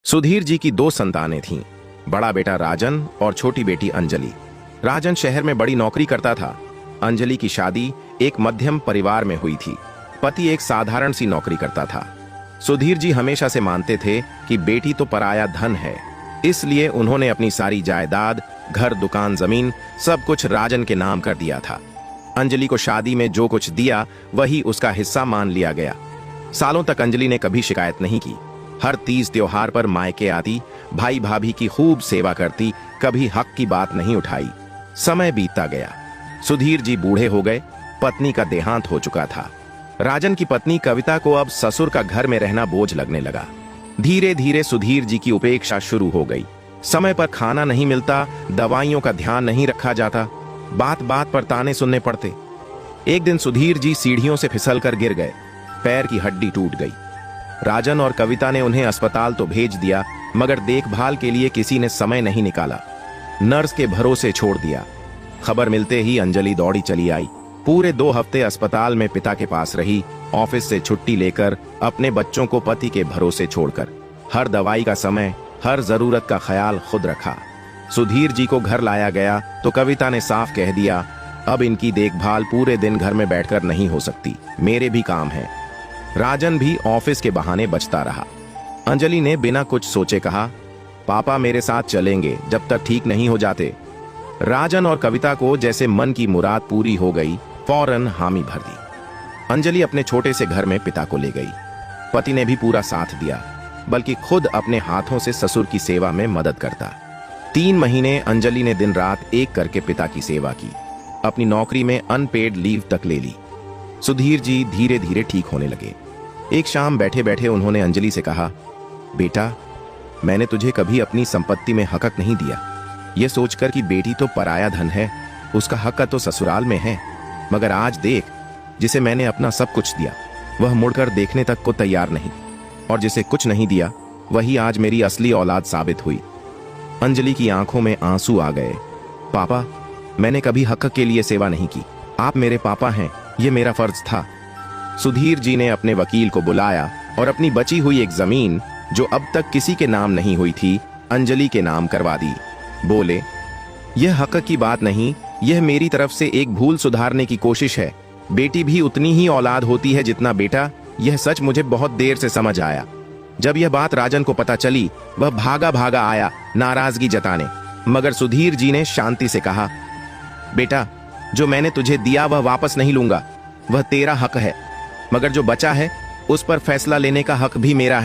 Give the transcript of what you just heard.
सुधीर जी की दो संतानें थीं, बड़ा बेटा राजन और छोटी बेटी अंजलि। राजन शहर में बड़ी नौकरी करता था। अंजलि की शादी एक मध्यम परिवार में हुई थी। पति एक साधारण सी नौकरी करता था। सुधीर जी हमेशा से मानते थे कि बेटी तो पराया धन है, इसलिए उन्होंने अपनी सारी जायदाद, घर, दुकान, जमीन सब कुछ राजन के नाम कर दिया था। अंजलि को शादी में जो कुछ दिया वही उसका हिस्सा मान लिया गया। सालों तक अंजलि ने कभी शिकायत नहीं की। हर तीज त्योहार पर मायके आती, भाई भाभी की खूब सेवा करती, कभी हक की बात नहीं उठाई। समय बीतता गया। सुधीर जी बूढ़े हो गए, पत्नी का देहांत हो चुका था। राजन की पत्नी कविता को अब ससुर का घर में रहना बोझ लगने लगा। धीरे धीरे सुधीर जी की उपेक्षा शुरू हो गई। समय पर खाना नहीं मिलता, दवाइयों का ध्यान नहीं रखा जाता, बात बात पर ताने सुनने पड़ते। एक दिन सुधीर जी सीढ़ियों से फिसलकर गिर गए, पैर की हड्डी टूट गई। राजन और कविता ने उन्हें अस्पताल तो भेज दिया, मगर देखभाल के लिए किसी ने समय नहीं निकाला। नर्स के भरोसे छोड़ दिया। खबर मिलते ही अंजलि दौड़ी चली आई। पूरे 2 हफ्ते अस्पताल में पिता के पास रही, ऑफिस से छुट्टी लेकर, अपने बच्चों को पति के भरोसे छोड़कर। हर दवाई का समय, हर जरूरत का ख्याल खुद रखा। सुधीर जी को घर लाया गया तो कविता ने साफ कह दिया, अब इनकी देखभाल पूरे दिन घर में बैठकर नहीं हो सकती, मेरे भी काम है। राजन भी ऑफिस के बहाने बचता रहा। अंजलि ने बिना कुछ सोचे कहा, पापा मेरे साथ चलेंगे जब तक ठीक नहीं हो जाते। राजन और कविता को जैसे मन की मुराद पूरी हो गई, फौरन हामी भर दी। अंजलि अपने छोटे से घर में पिता को ले गई। पति ने भी पूरा साथ दिया, बल्कि खुद अपने हाथों से ससुर की सेवा में मदद करता। 3 महीने अंजलि ने दिन रात एक करके पिता की सेवा की। अपनी नौकरी में अनपेड लीव तक ले ली। सुधीर जी धीरे धीरे ठीक होने लगे। एक शाम बैठे बैठे उन्होंने अंजलि से कहा, बेटा, मैंने तुझे कभी अपनी संपत्ति में हक नहीं दिया, यह सोचकर कि बेटी तो पराया धन है, उसका हक तो ससुराल में है। मगर आज देख, जिसे मैंने अपना सब कुछ दिया वह मुड़कर देखने तक को तैयार नहीं, और जिसे कुछ नहीं दिया वही आज मेरी असली औलाद साबित हुई। अंजलि की आंखों में आंसू आ गए। पापा, मैंने कभी हक के लिए सेवा नहीं की, आप मेरे पापा हैं, यह मेरा फर्ज था। सुधीर जी ने अपने वकील को बुलाया और अपनी बची हुई एक जमीन, जो अब तक किसी के नाम नहीं हुई थी, अंजलि के नाम करवा दी। बोले, यह हक की बात नहीं, यह मेरी तरफ से एक भूल सुधारने की कोशिश है। बेटी भी उतनी ही औलाद होती है जितना बेटा, यह सच मुझे बहुत देर से समझ आया। जब यह बात राजन को पता चली, वह भागा भागा आया नाराजगी जताने, मगर सुधीर जी ने शांति से कहा, बेटा, जो मैंने तुझे दिया वह वापस नहीं लूंगा, वह तेरा हक है, मगर जो बचा है उस पर फैसला लेने का हक भी मेरा है।